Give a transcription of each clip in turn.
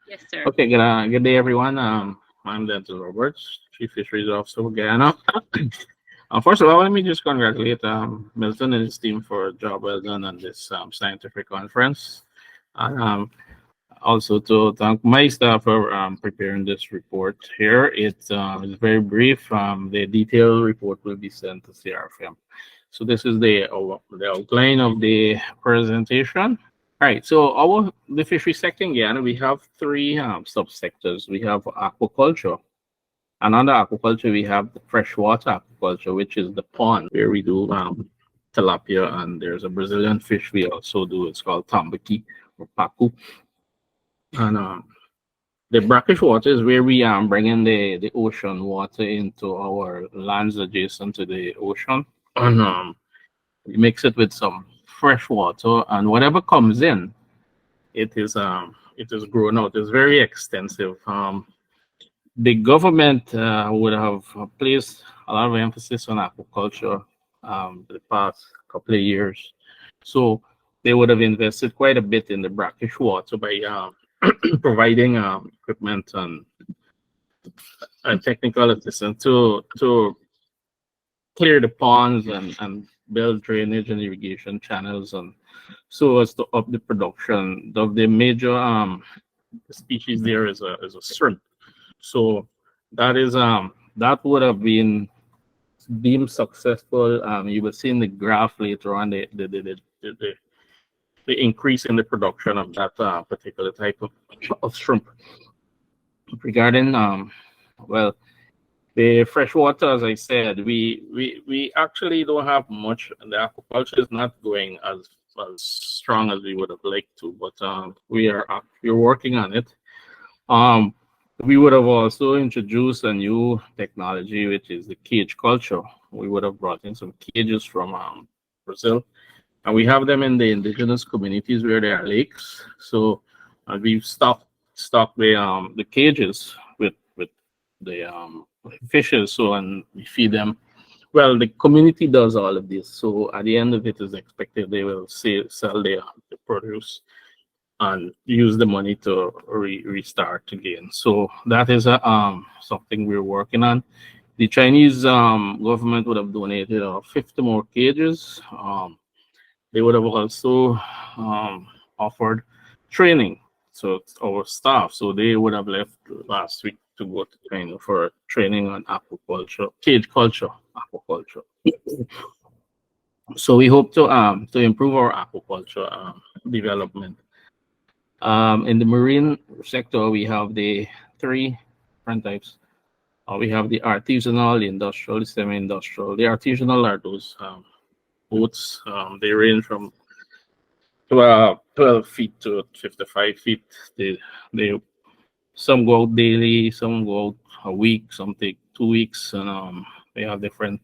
Yes, sir. Okay, good day, everyone. I'm Denzil Roberts, Chief Fisheries Officer for Guyana. First of all, let me just congratulate Milton and his team for a job well done on this scientific conference. And also to thank my staff for preparing this report here. It's very brief. The detailed report will be sent to CRFM. So this is the outline of the presentation. All right, so the fishery sector in Guyana, we have three subsectors. We have aquaculture, and under aquaculture, we have the freshwater aquaculture, which is the pond where we do tilapia, and there's a Brazilian fish we also do. It's called tambaqui or pacu. And the brackish water is where we bring in the ocean water into our lands adjacent to the ocean, and we mix it with some fresh water, and whatever comes in, it is grown out. It's very extensive. The government would have placed a lot of emphasis on aquaculture the past couple of years, so they would have invested quite a bit in the brackish water by providing equipment and technical assistance to clear the ponds and build drainage and irrigation channels, and so as to up the production of the major species there is a shrimp. So that would have been deemed successful. You will see in the graph later on the increase in the production of that particular type of shrimp. Regarding well, the freshwater, as I said, we actually don't have much. The aquaculture is not going as strong as we would have liked to, but we're working on it. Um, we would have also introduced a new technology, which is the cage culture. We would have brought in some cages from Brazil, and we have them in the indigenous communities where there are lakes. So we've stocked the cages with the fishes. So and we feed them. Well, the community does all of this. So at the end of it is expected they will sell the produce and use the money to restart again. So that is something we're working on. The Chinese government would have donated 50 more cages. They would have also offered training. So it's our staff. So they would have left last week to go to China for training on aquaculture, cage culture, aquaculture. So we hope to improve our aquaculture development. In the marine sector, we have the three different types. We have the artisanal, the industrial, the semi-industrial. The artisanal are those boats. They range from 12 feet to 55 feet. They some go out daily, some go out a week, some take 2 weeks, and they have different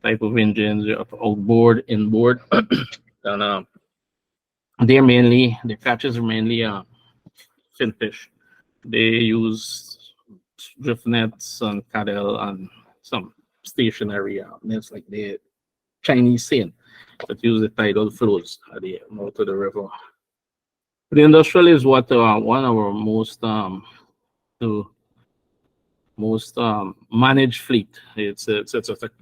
type of engines. You have outboard, inboard, and the catches are mainly finfish. They use drift nets and cadel and some stationary nets like the Chinese seine that use the tidal flows at the mouth of the river. The industrial is what one of our to most managed fleet. It's a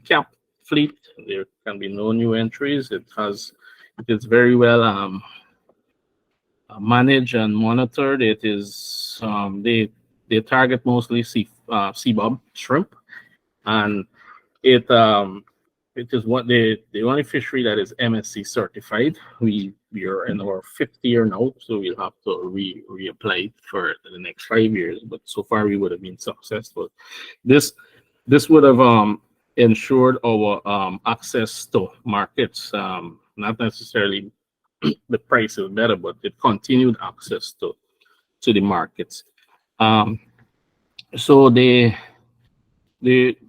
cap fleet. There can be no new entries. It is very well managed and monitored. It is they target mostly sea bob shrimp, and it it is what the only fishery that is MSC certified. We are in our fifth year now, so we'll have to reapply for the next 5 years. But so far we would have been successful. This this would have ensured our access to markets. Not necessarily the price is better, but it continued access to the markets. Um, so the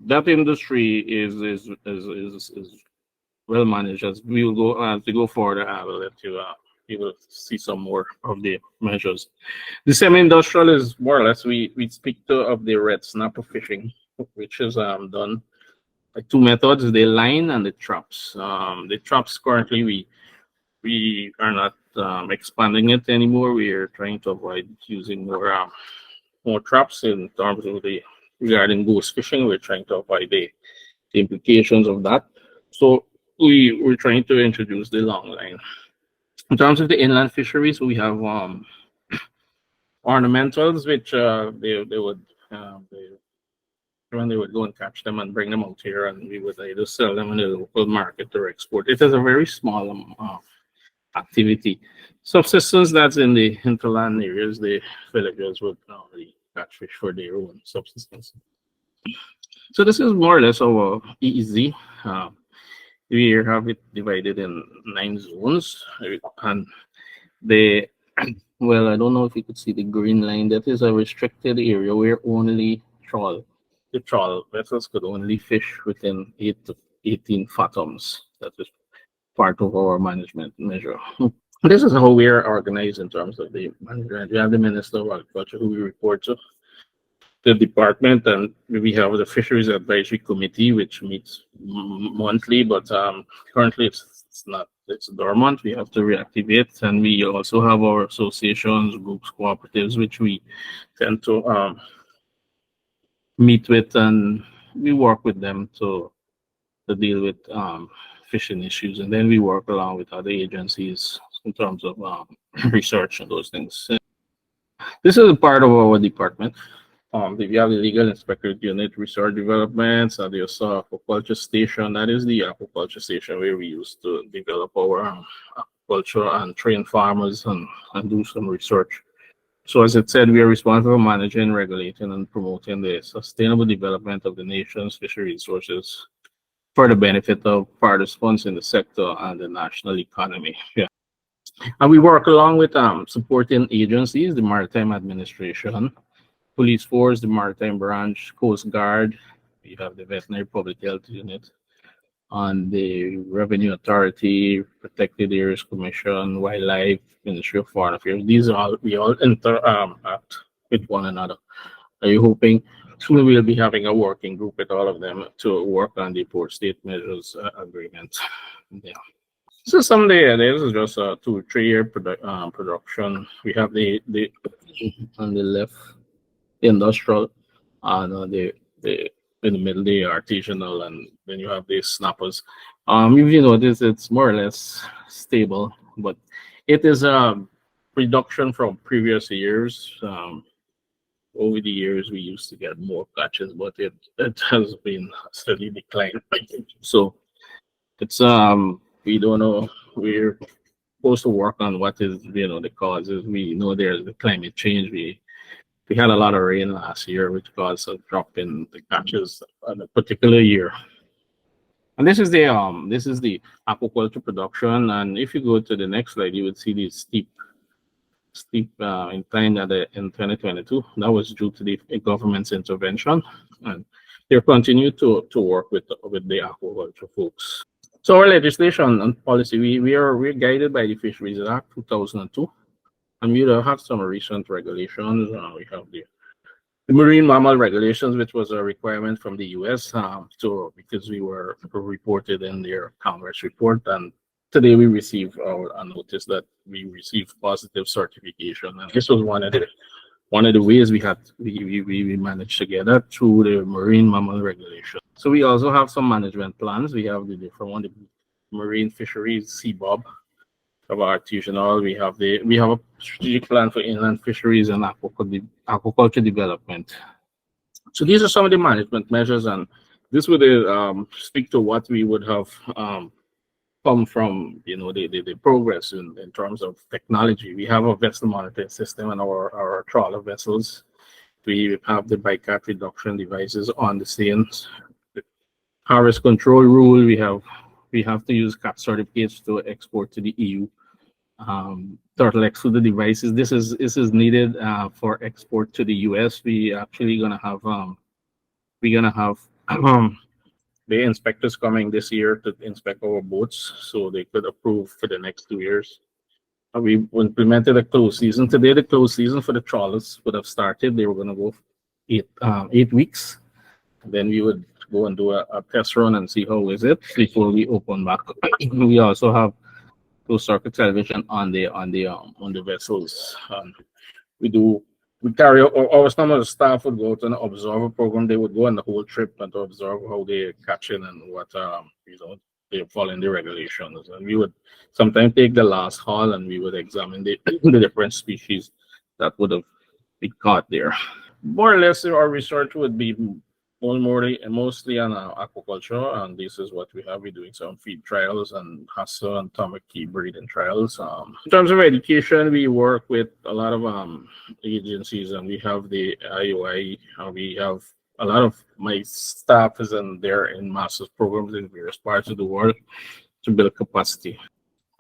that industry is well managed. As we go forward, I will let you will see some more of the measures. The semi-industrial is more or less we speak to of the red snapper fishing, which is done by two methods: the line and the traps. The traps currently we are not expanding it anymore. We're trying to avoid using more traps in terms of the regarding ghost fishing. We're trying to avoid the implications of that. So we're trying to introduce the long line. In terms of the inland fisheries, we have ornamentals, which they would when they would go and catch them and bring them out here, and we would either sell them in the local market or export. It is a very small activity. Subsistence that's in the hinterland areas, the villagers would normally catch fish for their own subsistence. So this is more or less our EEZ. We have it divided in 9 zones, and the well, I don't know if you could see the green line. That is a restricted area where only the trawl vessels could only fish within 8 to 18 fathoms. That is part of our management measure. This is how we are organized in terms of the management. We have the Minister of Agriculture who we report to, the department, and we have the Fisheries Advisory Committee, which meets monthly, but currently it's not, it's dormant. We have to reactivate, and we also have our associations, groups, cooperatives, which we tend to meet with, and we work with them to deal with fishing issues, and then we work along with other agencies in terms of research and those things. This is a part of our department. We have the legal inspectorate unit, research developments, and there's aquaculture station. That is the aquaculture station where we used to develop our aquaculture and train farmers and do some research. So as it said, we are responsible for managing, regulating, and promoting the sustainable development of the nation's fishery resources for the benefit of participants in the sector and the national economy. Yeah. And we work along with supporting agencies, the Maritime Administration, Police Force, the Maritime Branch, Coast Guard. We have the Veterinary Public Health Unit, and the Revenue Authority, Protected Areas Commission, Wildlife, Ministry of Foreign Affairs. These are all, we all interact with one another. Are you hoping soon we'll be having a working group with all of them to work on the port state measures agreement? Yeah. So someday this is just a 2-3 year production. We have the on the left industrial, and the in the middle the artisanal, and then you have the snappers. If you notice, it's more or less stable, but it is a reduction from previous years. Over the years, we used to get more catches, but it has been steadily declining. So it's we don't know. We're supposed to work on what is the causes. We know there's the climate change. We had a lot of rain last year, which caused a drop in the catches in a particular year. And this is the aquaculture production. And if you go to the next slide, you would see the steep incline in 2022. That was due to the government's intervention, and they continue to work with the aquaculture folks. So our legislation and policy, we're guided by the Fisheries Act 2002, and we have some recent regulations. We have the marine mammal regulations, which was a requirement from the U.S. Because we were reported in their Congress report, and today we received a notice that we received positive certification, and this was one of the ways we managed to get that through the marine mammal regulation. So we also have some management plans. We have the different one, the marine fisheries, CBOB, of artisanal. We have a strategic plan for inland fisheries and aquaculture development. So these are some of the management measures, and this would speak to what we would have come from the progress in terms of technology. We have a vessel monitoring system in our trawler vessels. We have the bycatch reduction devices on the seines. The harvest control rule, we have to use CAT certificates to export to the EU. Turtle extruder devices. This is needed for export to the US. We actually gonna have the inspectors coming this year to inspect our boats, so they could approve for the next 2 years. We implemented a closed season. Today, the closed season for the trawlers would have started. They were going to go 8 weeks. Then we would go and do a test run and see how is it before we open back. We also have closed circuit television on the vessels. We carry out, or some of the staff would go out and observe a program. They would go on the whole trip and to observe how they catch it and what they're following the regulations. And we would sometimes take the last haul and we would examine the the different species that would have been caught there. More or less, our research would be mostly on aquaculture, and this is what we have. We're doing some feed trials and hustle and tamaki breeding trials. In terms of education, we work with a lot of agencies, and we have the IOI. We have a lot of my staff is in there in master's programs in various parts of the world to build capacity.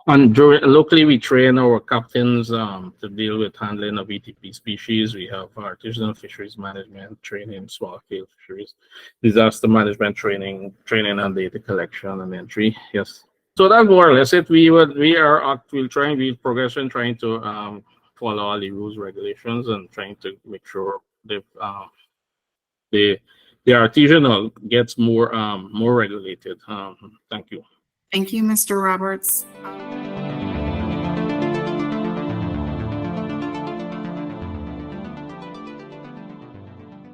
And locally, we train our captains to deal with handling of ETP species. We have artisanal fisheries management training, small scale fisheries, disaster management training and data collection and entry. Yes. So that's more or less it. We'll try and be progressing, trying to follow all the rules, regulations, and trying to make sure the artisanal gets more regulated. Thank you. Thank you, Mr. Roberts.